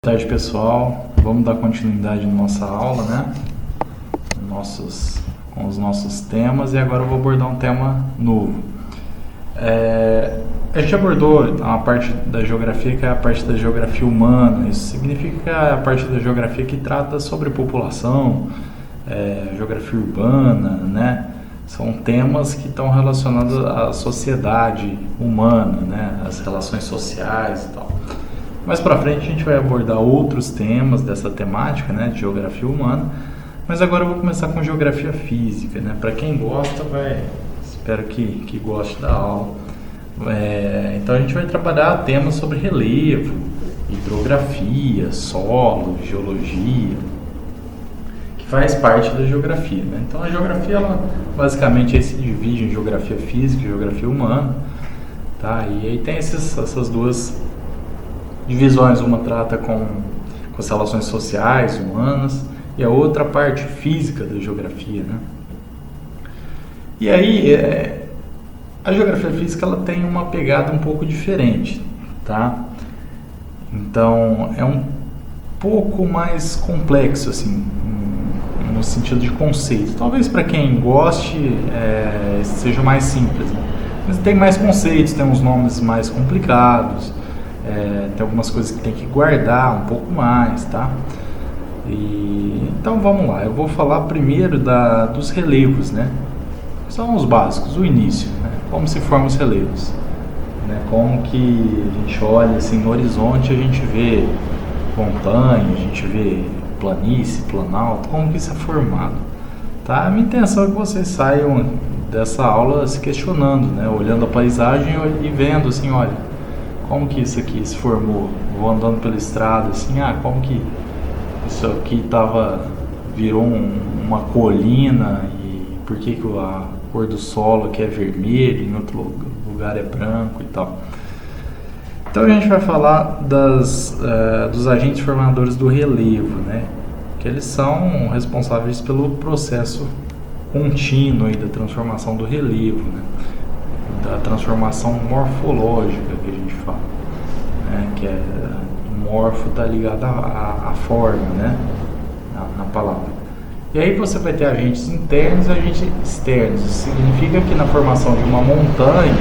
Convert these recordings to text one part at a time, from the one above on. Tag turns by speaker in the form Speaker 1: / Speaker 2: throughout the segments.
Speaker 1: Boa tarde, pessoal. Vamos dar continuidade na nossa aula, né? Com os nossos temas, e agora eu vou abordar um tema novo. A gente abordou a parte da geografia, que é a parte da geografia humana. Isso significa que é a parte da geografia que trata sobre população, geografia urbana, né? São temas que estão relacionados à sociedade humana, né? As relações sociais e tal. Mais para frente a gente vai abordar outros temas dessa temática, né, de geografia humana, mas agora eu vou começar com geografia física, né? Para quem gosta, espero que goste da aula. Então a gente vai trabalhar temas sobre relevo, hidrografia, solo, geologia, que faz parte da geografia, né? Então a geografia, ela basicamente se divide em geografia física e geografia humana, tá? E aí tem essas duas divisões. Uma trata com as relações sociais, humanas, e a outra parte física da geografia, né? E aí, a geografia física, ela tem uma pegada um pouco diferente, tá? Então, é um pouco mais complexo, assim, no sentido de conceito. Talvez para quem goste, seja mais simples, né? Mas tem mais conceitos, tem uns nomes mais complicados, tem algumas coisas que tem que guardar um pouco mais, tá? Então vamos lá, eu vou falar primeiro dos relevos, né? São os básicos, o início, né? Como se formam os relevos, né? Como que a gente olha assim no horizonte, a gente vê montanha, a gente vê planície, planalto, como que isso é formado, tá? A minha intenção é que vocês saiam dessa aula se questionando, né? Olhando a paisagem e vendo assim, olha, como que isso aqui se formou? Vou andando pela estrada assim, como que isso aqui virou uma colina, e por que a cor do solo aqui é vermelho, em outro lugar é branco e tal. Então a gente vai falar dos agentes formadores do relevo, né? Que eles são responsáveis pelo processo contínuo aí da transformação do relevo, né? Da transformação morfológica que a gente fala, né? Que morfo está ligado à forma, né? Na palavra. E aí você vai ter agentes internos e agentes externos. Isso significa que na formação de uma montanha,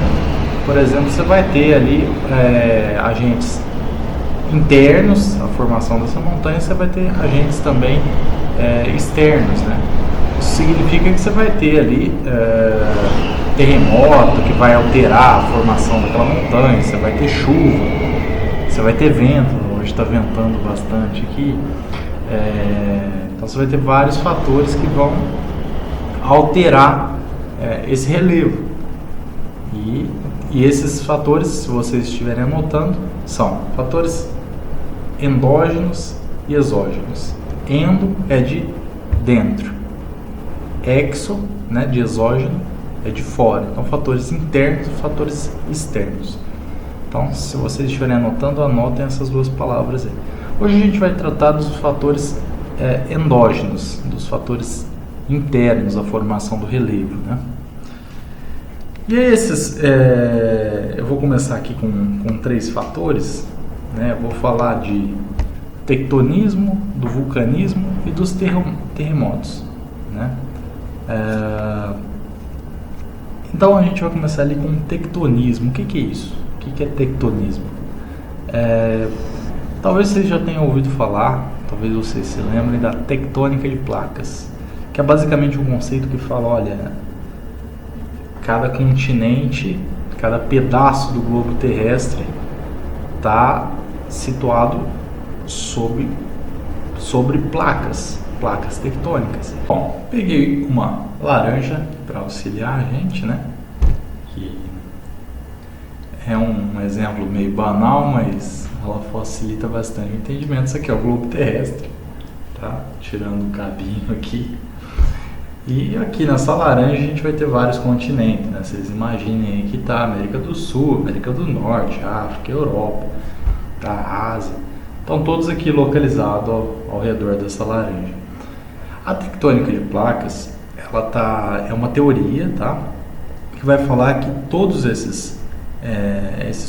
Speaker 1: por exemplo, você vai ter ali agentes internos, a formação dessa montanha, você vai ter agentes também externos, né? Isso significa que você vai ter ali terremoto que vai alterar a formação daquela montanha, você vai ter chuva, você vai ter vento, hoje está ventando bastante aqui, então você vai ter vários fatores que vão alterar esse relevo, e esses fatores, se vocês estiverem anotando, são fatores endógenos e exógenos. Endo é de dentro, exo, né, de exógeno, é de fora. Então, fatores internos e fatores externos. Então, se vocês estiverem anotando, anotem essas duas palavras aí. Hoje a gente vai tratar dos fatores endógenos, dos fatores internos à formação do relevo, né? E esses, eu vou começar aqui com 3 fatores, né? Eu vou falar de tectonismo, do vulcanismo e dos terremotos, né? Então a gente vai começar ali com o tectonismo. O que é isso? O que é tectonismo? Talvez vocês já tenham ouvido falar, talvez vocês se lembrem da tectônica de placas, que é basicamente um conceito que fala, olha, cada continente, cada pedaço do globo terrestre está situado sobre placas tectônicas. Bom, peguei uma laranja para auxiliar a gente, né? Que é um exemplo meio banal, mas ela facilita bastante o entendimento. Isso aqui é o globo terrestre, tá? Tirando o cabinho aqui. E aqui nessa laranja a gente vai ter vários continentes, né? Vocês imaginem aí que tá América do Sul, América do Norte, África, Europa, tá? Ásia. Estão todos aqui localizados ao redor dessa laranja. A tectônica de placas, é uma teoria, tá? Que vai falar que todos esses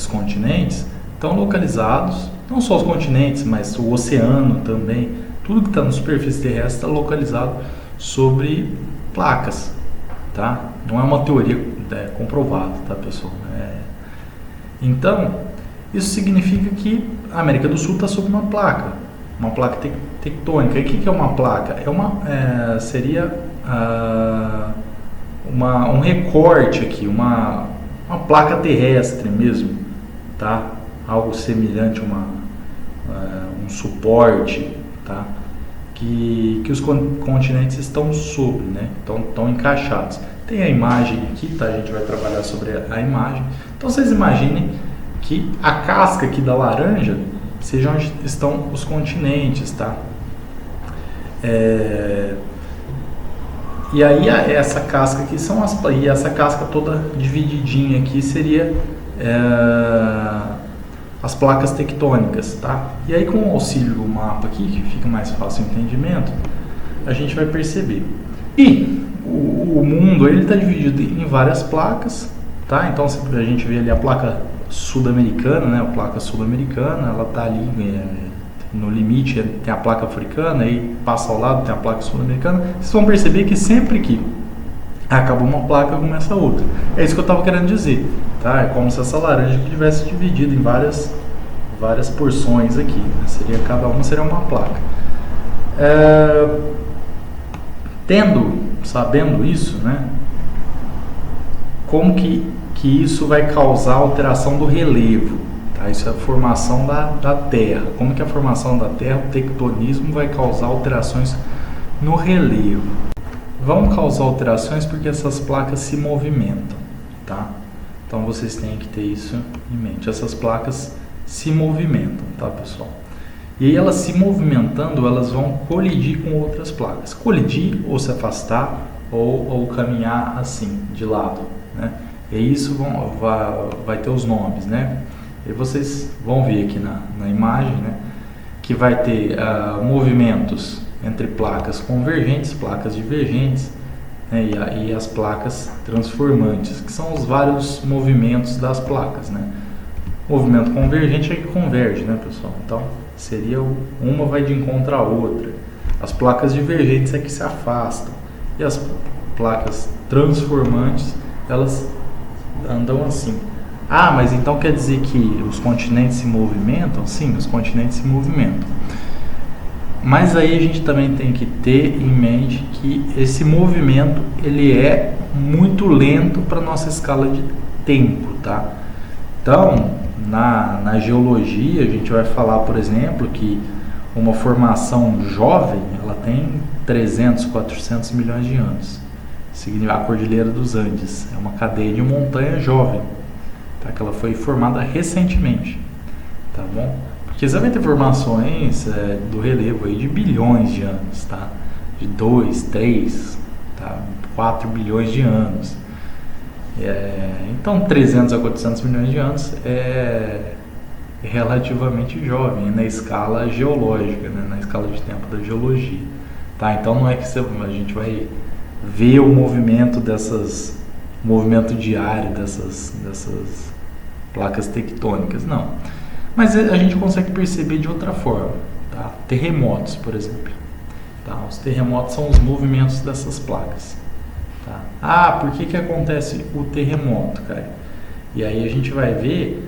Speaker 1: continentes estão localizados Não só os continentes, mas o oceano também. Tudo que está na superfície terrestre está localizado sobre placas, tá? Não é uma teoria comprovada, tá, pessoal? Então, isso significa que a América do Sul está sob uma placa tectônica. E o que é uma placa? Seria um recorte aqui, uma placa terrestre mesmo, tá? Algo semelhante a um suporte, tá? Que os continentes estão sob, né? Estão encaixados. Tem a imagem aqui, tá? A gente vai trabalhar sobre a imagem. Então vocês imaginem que a casca aqui da laranja seja onde estão os continentes, tá? E aí essa casca aqui e essa casca toda divididinha aqui seria as placas tectônicas, tá? E aí com o auxílio do mapa aqui, que fica mais fácil o entendimento, a gente vai perceber. E o mundo ele está dividido em várias placas, tá? Então a gente vê ali a placa sul-americana, né? A placa sul-americana, ela está ali no limite, tem a placa africana, aí passa ao lado, tem a placa sul-americana. Vocês vão perceber que sempre que acaba uma placa, começa outra. É isso que eu estava querendo dizer, tá? É como se essa laranja aqui tivesse dividido em várias porções aqui, né? Cada uma seria uma placa. Sabendo isso, né? Como que isso vai causar alteração do relevo? Tá? Isso é a formação da Terra. Como que a formação da Terra, o tectonismo, vai causar alterações no relevo? Vão causar alterações porque essas placas se movimentam, tá? Então vocês têm que ter isso em mente. Essas placas se movimentam, tá, pessoal? E aí elas se movimentando, elas vão colidir com outras placas. Colidir ou se afastar ou caminhar assim, de lado, né? E isso vai ter os nomes, né? E vocês vão ver aqui na imagem, né? Que vai ter movimentos entre placas convergentes, placas divergentes, né? E as placas transformantes, que são os vários movimentos das placas, né? Movimento convergente é que converge, né, pessoal? Então, seria uma vai de encontro à outra. As placas divergentes é que se afastam. E as placas transformantes, elas andam assim. Ah, mas então quer dizer que os continentes se movimentam? Sim, os continentes se movimentam. Mas aí a gente também tem que ter em mente que esse movimento ele é muito lento para a nossa escala de tempo, tá? Então, na geologia, a gente vai falar, por exemplo, que uma formação jovem, ela tem 300, 400 milhões de anos. Significa a Cordilheira dos Andes. É uma cadeia de montanha jovem, tá? Que ela foi formada recentemente, tá bom? Porque você vai ter formações do relevo aí de bilhões de anos, tá? De 2, 3, tá? 4 bilhões de anos. Então 300 a 400 milhões de anos é relativamente jovem na escala geológica, né? Na escala de tempo da geologia, tá? Então não é que a gente vai ver o movimento movimento diário dessas placas tectônicas, não. Mas a gente consegue perceber de outra forma, tá? Terremotos, por exemplo, tá? Os terremotos são os movimentos dessas placas, tá? Ah, por que acontece o terremoto, cara? E aí a gente vai ver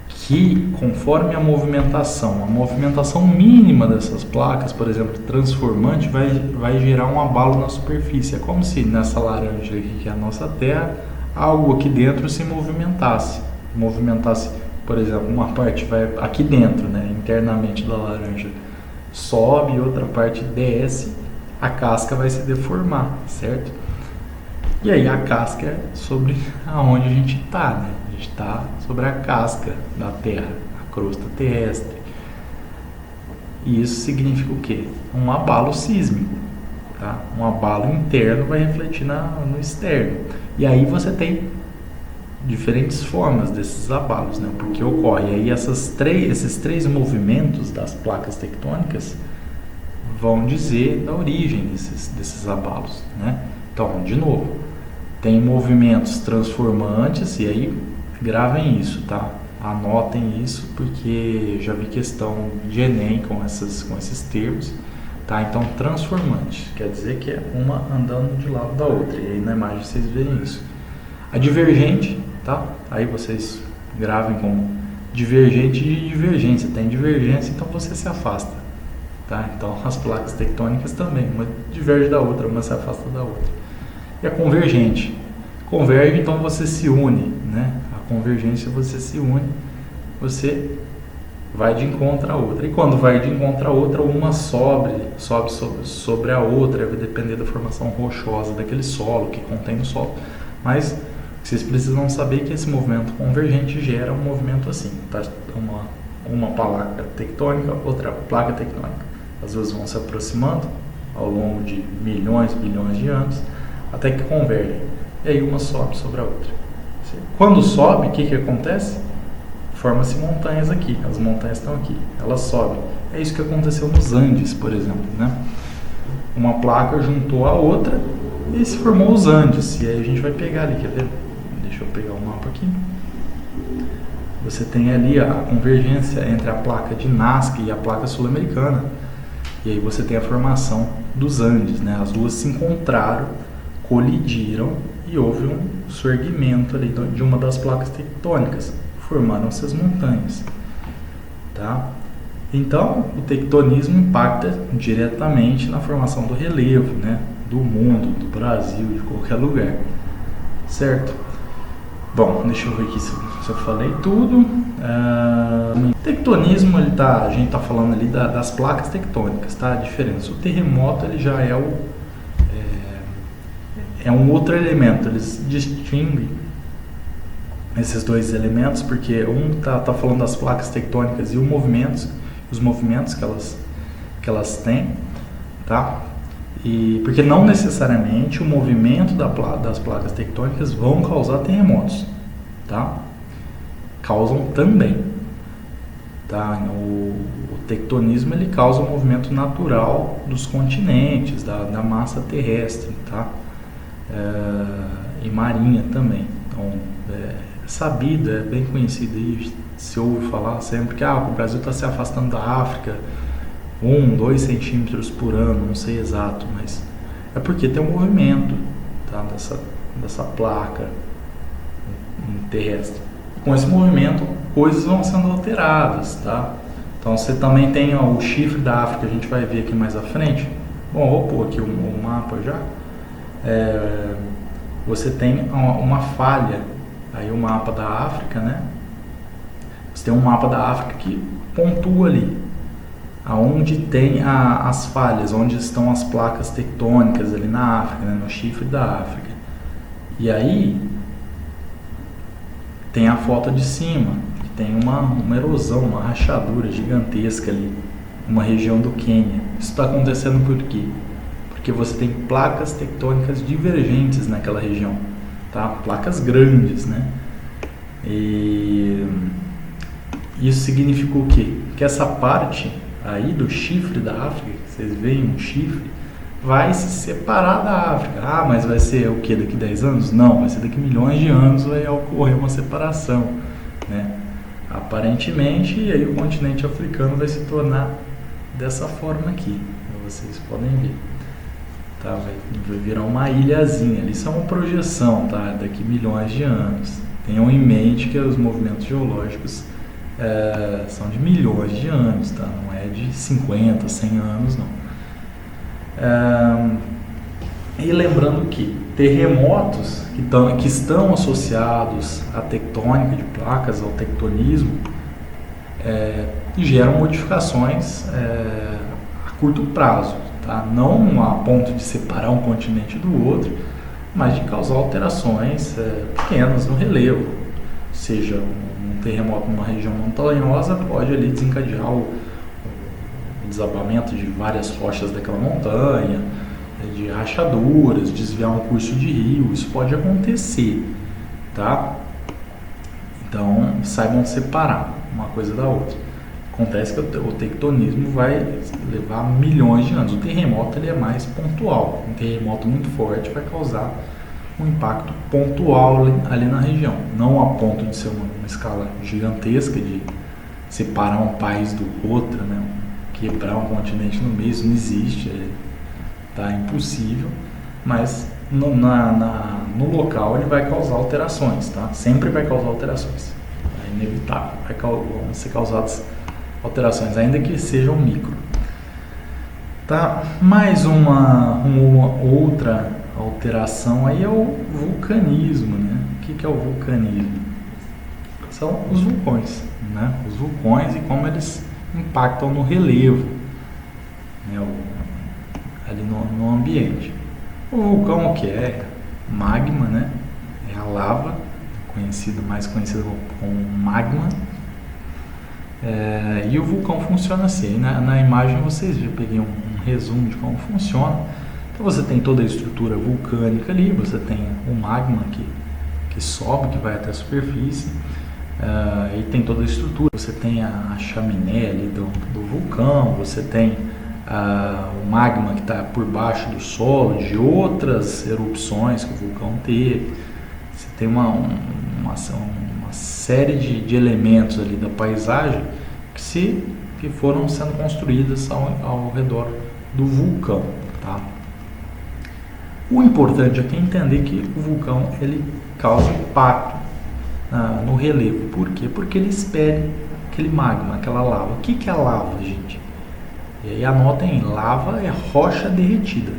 Speaker 1: que conforme a movimentação mínima dessas placas, por exemplo, transformante, vai gerar um abalo na superfície. É como se nessa laranja aqui, que é a nossa Terra, algo aqui dentro se movimentasse, por exemplo, uma parte vai aqui dentro, né, internamente da laranja, sobe e outra parte desce, a casca vai se deformar, certo? E aí a casca é sobre aonde a gente está, né? A gente está sobre a casca da Terra, a crosta terrestre. E isso significa o quê? Um abalo sísmico, tá? Um abalo interno vai refletir no externo. E aí você tem diferentes formas desses abalos, né? Porque ocorre aí esses três movimentos das placas tectônicas vão dizer da origem desses abalos, né? Então, de novo, tem movimentos transformantes, e aí gravem isso, tá? Anotem isso, porque já vi questão de Enem com esses termos. Tá? Então, transformante quer dizer que é uma andando de lado da outra. E aí na imagem vocês veem isso. A divergente, tá? Aí vocês gravem como divergente de divergência. Tem divergência, então você se afasta. Tá? Então, as placas tectônicas também. Uma diverge da outra, uma se afasta da outra. E a convergente. Converge, então você se une. Né? A convergência, você se une. Você vai de encontro a outra. E quando vai de encontro a outra, uma sobe sobre a outra, vai depender da formação rochosa daquele solo, que contém no solo. Mas vocês precisam saber que esse movimento convergente gera um movimento assim, tá? Uma placa tectônica, outra placa tectônica. As duas vão se aproximando ao longo de milhões, bilhões de anos, até que convergem. E aí uma sobe sobre a outra. Quando sobe, o que acontece? Forma-se montanhas aqui, as montanhas estão aqui, elas sobem. É isso que aconteceu nos Andes, por exemplo, né? Uma placa juntou a outra e se formou os Andes. E aí a gente vai pegar ali, quer ver? Deixa eu pegar o mapa aqui. Você tem ali a convergência entre a placa de Nazca e a placa sul-americana. E aí você tem a formação dos Andes, né? As duas se encontraram, colidiram e houve um surgimento ali de uma das placas tectônicas. Formaram-se as montanhas, tá? Então, o tectonismo impacta diretamente na formação do relevo, né? Do mundo, do Brasil, de qualquer lugar, certo? Bom, deixa eu ver aqui se eu falei tudo. Tectonismo, a gente está falando ali das placas tectônicas, tá? A diferença. O terremoto, ele já é um outro elemento, eles distinguem esses dois elementos, porque um tá falando das placas tectônicas e os movimentos que elas têm, tá? E porque não necessariamente o movimento das placas tectônicas vão causar terremotos, tá? Causam também, tá? O tectonismo, ele causa o movimento natural dos continentes, da massa terrestre, tá? E marinha também. Então, sabido, é bem conhecido aí, se ouve falar sempre que o Brasil está se afastando da África 2 centímetros por ano, não sei exato, mas é porque tem um movimento, tá, dessa placa terrestre. Com esse movimento, coisas vão sendo alteradas, tá? Então você também tem o chifre da África, a gente vai ver aqui mais à frente. Bom, vou pôr aqui o mapa já. Você tem uma falha. Aí o mapa da África, né? Você tem um mapa da África que pontua ali, aonde tem as falhas, onde estão as placas tectônicas ali na África, né? No chifre da África. E aí tem a foto de cima, que tem uma erosão, uma rachadura gigantesca ali, uma região do Quênia. Isso está acontecendo por quê? Porque você tem placas tectônicas divergentes naquela região. Tá? Placas grandes, né? E isso significa o quê? Que essa parte aí do chifre da África, vocês veem um chifre, vai se separar da África. Mas vai ser o que daqui 10 anos? Não, vai ser daqui milhões de anos vai ocorrer uma separação, né? Aparentemente, e aí o continente africano vai se tornar dessa forma aqui, como vocês podem ver. Tá, vai virar uma ilhazinha. Isso é uma projeção, tá? Daqui milhões de anos. Tenham em mente que os movimentos geológicos são de milhões de anos, tá? Não é de 50, 100 anos, não. E lembrando que terremotos que estão associados à tectônica de placas, ao tectonismo, geram modificações a curto prazo. Tá? Não a ponto de separar um continente do outro, mas de causar alterações pequenas no relevo. Seja um terremoto numa região montanhosa pode ali desencadear o desabamento de várias rochas daquela montanha, de rachaduras, desviar um curso de rio. Isso pode acontecer, tá? Então saibam separar uma coisa da outra. Acontece que o tectonismo vai levar milhões de anos. O terremoto, ele é mais pontual. Um terremoto muito forte vai causar um impacto pontual ali na região, não a ponto de ser uma escala gigantesca, de separar um país do outro, né? Quebrar um continente no meio, isso não existe, tá impossível, mas no local ele vai causar alterações, tá? Sempre vai causar alterações, é inevitável, vão ser causadas alterações, ainda que sejam micro. Tá? Mais uma outra alteração aí é o vulcanismo, né? O que é o vulcanismo? São os vulcões, né? Os vulcões e como eles impactam no relevo, né? Ali no ambiente. O vulcão, o que é? Magma, né? É a lava, mais conhecida como magma. E o vulcão funciona assim. Na imagem vocês já peguei um resumo de como funciona. Então você tem toda a estrutura vulcânica ali, você tem o magma que sobe, que vai até a superfície, e tem toda a estrutura. Você tem a chaminé ali do vulcão, você tem o magma que está por baixo do solo, de outras erupções que o vulcão teve. Você tem uma série de elementos ali da paisagem que foram sendo construídas ao redor do vulcão, tá? O importante aqui é entender que o vulcão ele causa impacto no relevo. Por quê? Porque ele espere aquele magma, aquela lava. O que é lava, gente? E aí anotem, lava é rocha derretida,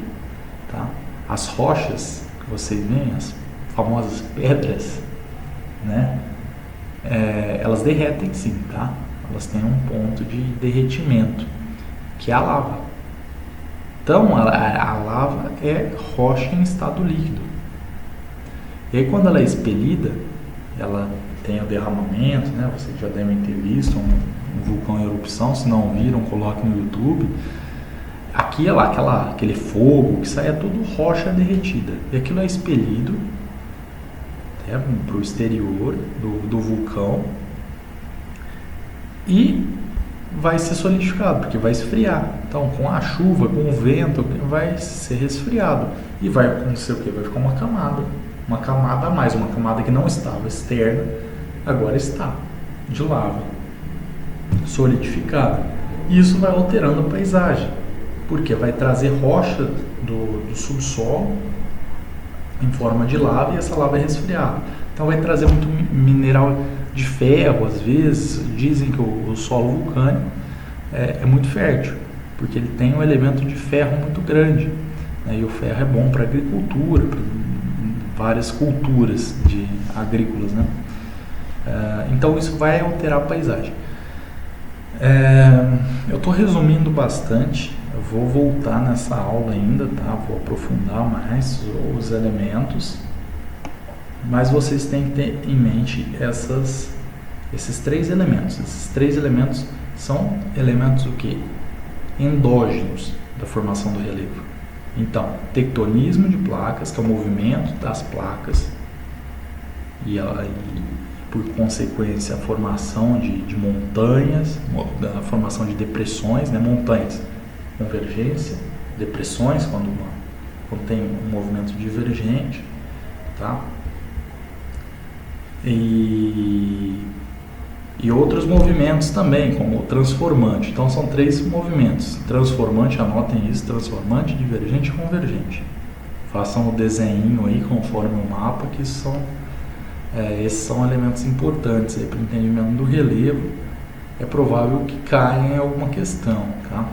Speaker 1: tá? As rochas que vocês veem, as famosas pedras, né? Elas derretem sim, tá? Elas têm um ponto de derretimento, que é a lava. Então, a lava é rocha em estado líquido. E aí, quando ela é expelida, ela tem o derramamento, né? Vocês já devem ter visto um vulcão em erupção. Se não viram, coloque no YouTube. Aqui é lá, aquele fogo que sai, é tudo rocha derretida. E aquilo é expelido para o exterior do vulcão e vai ser solidificado, porque vai esfriar. Então, com a chuva, com o vento, vai ser resfriado. E vai acontecer o quê? Vai ficar uma camada a mais, uma camada que não estava externa, agora está, de lava, solidificada. E isso vai alterando a paisagem, porque vai trazer rocha do subsolo em forma de lava e essa lava é resfriada. Então vai trazer muito mineral de ferro, às vezes. Dizem que o solo vulcânico é muito fértil, porque ele tem um elemento de ferro muito grande, né? E o ferro é bom para agricultura, para várias culturas agrícolas, né? Então isso vai alterar a paisagem. Eu estou resumindo bastante. Eu vou voltar nessa aula ainda, tá? Vou aprofundar mais os elementos, mas vocês têm que ter em mente esses três elementos. Esses três elementos são elementos o quê? Endógenos da formação do relevo. Então, tectonismo de placas, que é o movimento das placas, e por consequência a formação de montanhas, a formação de depressões, né? Montanhas, convergência, depressões, quando tem um movimento divergente, tá? E outros movimentos também, como o transformante. Então são três movimentos: transformante, anotem isso, transformante, divergente e convergente. Façam o desenho aí conforme o mapa, que esses são elementos importantes para o entendimento do relevo. É provável que caia em alguma questão, tá?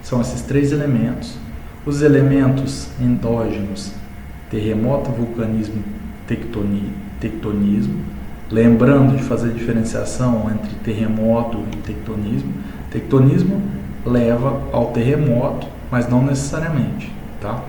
Speaker 1: São esses três elementos. Os elementos endógenos: terremoto, vulcanismo, tectonismo. Lembrando de fazer a diferenciação entre terremoto e tectonismo. Tectonismo leva ao terremoto, mas não necessariamente, tá?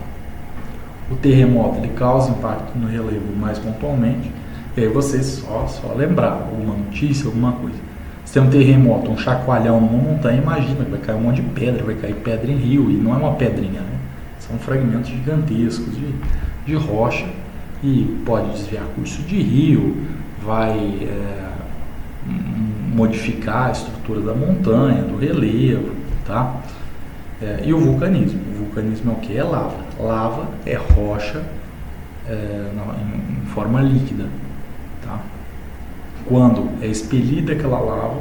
Speaker 1: O terremoto ele causa impacto no relevo mais pontualmente. E aí vocês só lembrar alguma notícia, alguma coisa. Se tem um terremoto, um chacoalhão numa montanha, imagina que vai cair um monte de pedra, vai cair pedra em rio, e não é uma pedrinha, né? São fragmentos gigantescos de rocha, e pode desviar curso de rio, vai modificar a estrutura da montanha, do relevo, tá? E o vulcanismo. O vulcanismo é o que? É lava. Lava é rocha em forma líquida. Tá? Quando é expelida aquela lava,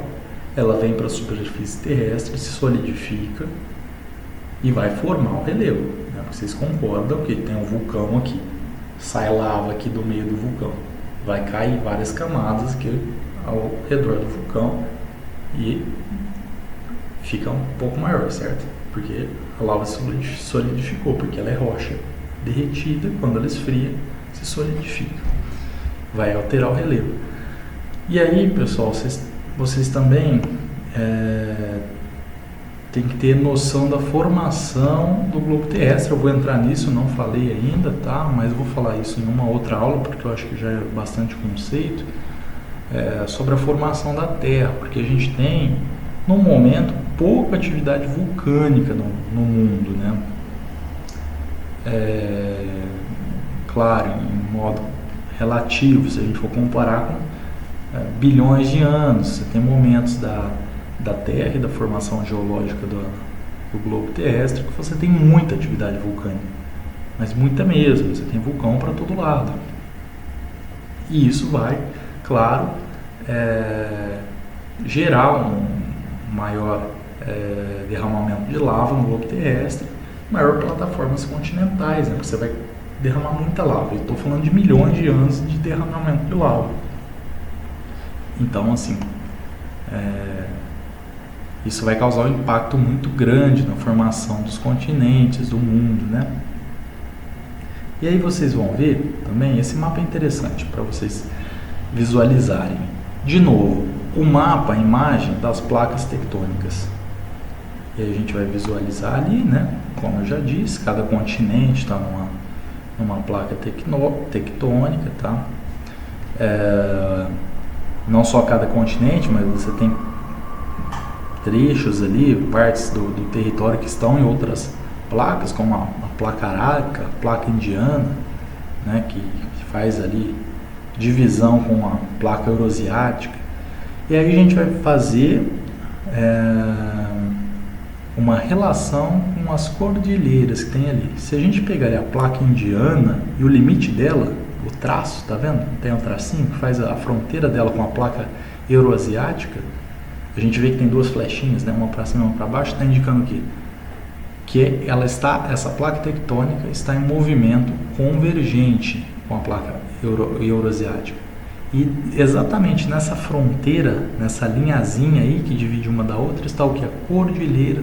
Speaker 1: ela vem para a superfície terrestre, se solidifica e vai formar o relevo. Né? Vocês concordam que tem um vulcão aqui, sai lava aqui do meio do vulcão, vai cair várias camadas aqui ao redor do vulcão e fica um pouco maior, certo? Porque a lava se solidificou, porque ela é rocha derretida, quando ela esfria, se solidifica, vai alterar o relevo. E aí, pessoal, vocês também tem que ter noção da formação do globo terrestre. Eu vou entrar nisso, não falei ainda, tá? Mas vou falar isso em uma outra aula, porque eu acho que já é bastante conceito, sobre a formação da Terra, porque a gente tem, no momento, pouca atividade vulcânica no mundo, né? Claro, em modo relativo, se a gente for comparar com bilhões de anos, você tem momentos da Terra e da formação geológica do globo terrestre que você tem muita atividade vulcânica, mas muita mesmo, você tem vulcão para todo lado. E isso vai, claro, gerar um maior derramamento de lava no globo terrestre, maior plataformas continentais, né? Porque você vai derramar muita lava. Eu estou falando de milhões de anos de derramamento de lava. Então, assim, isso vai causar um impacto muito grande na formação dos continentes, do mundo, né? E aí vocês vão ver também, esse mapa é interessante para vocês visualizarem. De novo, o mapa, a imagem das placas tectônicas. E aí a gente vai visualizar ali, né? Como eu já disse, cada continente está numa placa tectônica, tá? Não só cada continente, mas você tem trechos ali, partes do território que estão em outras placas, como a placa arábica, a placa indiana, né, que faz ali divisão com a placa euroasiática. E aí a gente vai fazer uma relação com as cordilheiras que tem ali. Se a gente pegar ali a placa indiana e o limite dela, o traço, tá vendo? Tem um tracinho que faz a fronteira dela com a placa euroasiática. A gente vê que tem duas flechinhas, né? Uma para cima e uma para baixo, está indicando o quê? Que essa placa tectônica está em movimento convergente com a placa euroasiática. E exatamente nessa fronteira, nessa linhazinha aí que divide uma da outra, está o que? A cordilheira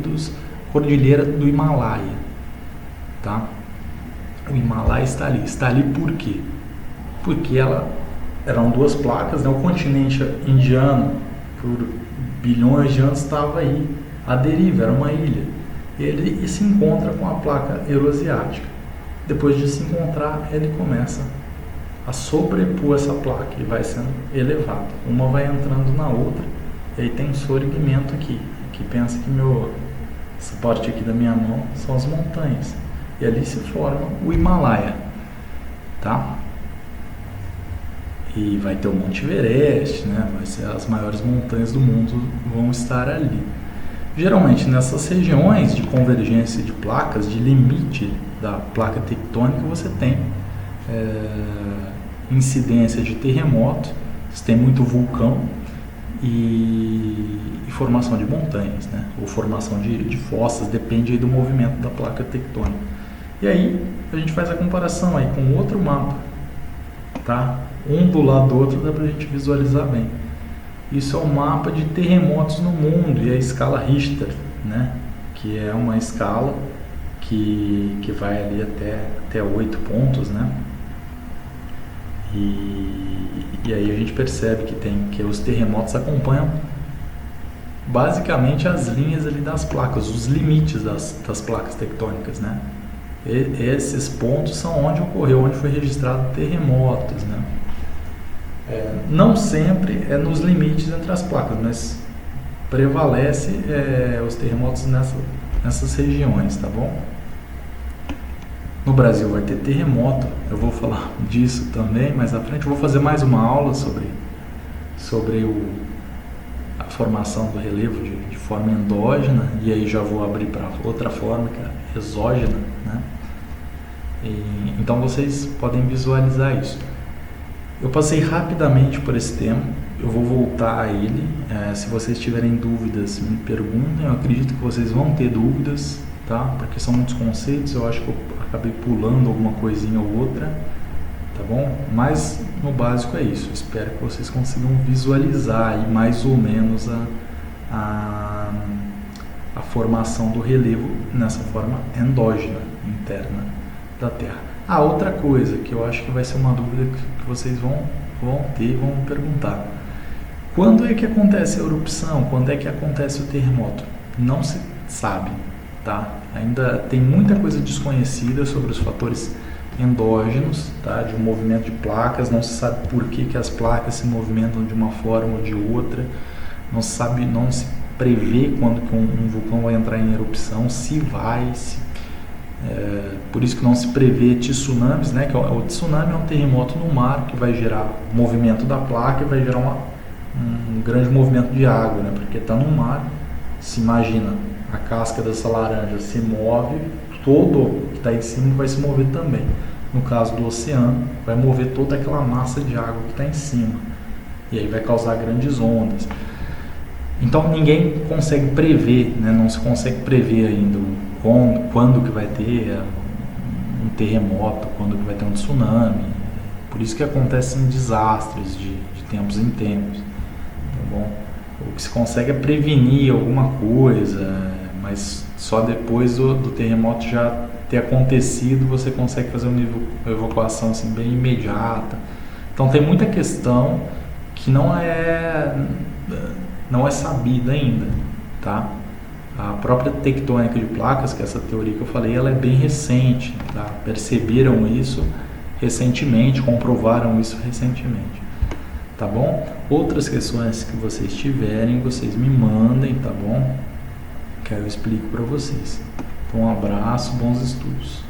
Speaker 1: do Himalaia, tá? O Himalaia está ali. Está ali por quê? Porque eram duas placas, né? O continente indiano, por bilhões de anos, estava aí, à deriva, era uma ilha. Ele se encontra com a placa euroasiática. Depois de se encontrar, ele começa a sobrepor essa placa e vai sendo elevado. Uma vai entrando na outra, e aí tem um sorgimento aqui, que pensa que essa parte aqui da minha mão são as montanhas. E ali se forma o Himalaia, tá? E vai ter o Monte Everest, né? Vai ser as maiores montanhas do mundo vão estar ali. Geralmente nessas regiões de convergência de placas, de limite da placa tectônica, você tem incidência de terremoto, você tem muito vulcão e formação de montanhas, né? Ou formação de fossas, depende aí do movimento da placa tectônica. E aí a gente faz a comparação aí com outro mapa, tá? Um do lado do outro, dá pra gente visualizar bem. Isso é um mapa de terremotos no mundo e a escala Richter, né? Que é uma escala que vai ali até 8 pontos, né? E aí a gente percebe que os terremotos acompanham basicamente as linhas ali das placas, os limites das placas tectônicas, né? Esses pontos são onde foi registrado terremotos, né? Não sempre é nos limites entre as placas, mas prevalece os terremotos nessas regiões, tá bom? No Brasil vai ter terremoto, eu vou falar disso também, mais à frente eu vou fazer mais uma aula sobre a formação do relevo de forma endógena, e aí já vou abrir para outra forma, que é exógena, né? Então vocês podem visualizar isso. Eu passei rapidamente por esse tema, eu vou voltar a ele. Se vocês tiverem dúvidas, me perguntem. Eu acredito que vocês vão ter dúvidas, tá? Porque são muitos conceitos, eu acho que eu acabei pulando alguma coisinha ou outra, tá bom? Mas no básico é isso. Eu espero que vocês consigam visualizar aí mais ou menos a formação do relevo nessa forma endógena, interna da Terra. Outra coisa que eu acho que vai ser uma dúvida que vocês vão ter e vão me perguntar: quando é que acontece a erupção? Quando é que acontece o terremoto? Não se sabe, tá? Ainda tem muita coisa desconhecida sobre os fatores endógenos, tá? De um movimento de placas. Não se sabe por que as placas se movimentam de uma forma ou de outra. Não se prevê quando que um vulcão vai entrar em erupção, por isso que não se prevê tsunamis, né? Que o tsunami é um terremoto no mar que vai gerar movimento da placa e vai gerar um grande movimento de água, né? Porque está no mar. Se imagina, a casca dessa laranja se move, todo que está em cima vai se mover também. No caso do oceano, vai mover toda aquela massa de água que está em cima, e aí vai causar grandes ondas. Então ninguém consegue prever, né? Não se consegue prever ainda quando que vai ter um terremoto, quando que vai ter um tsunami. Por isso que acontecem desastres de tempos em tempos, tá bom? O que se consegue é prevenir alguma coisa, mas só depois do terremoto já ter acontecido você consegue fazer uma evacuação assim, bem imediata. Então tem muita questão que não é sabida ainda, tá? A própria tectônica de placas, que é essa teoria que eu falei, ela é bem recente, tá? Perceberam isso recentemente, comprovaram isso recentemente, tá bom? Outras questões que vocês tiverem, vocês me mandem, tá bom? Que aí eu explico para vocês. Então, um abraço, bons estudos.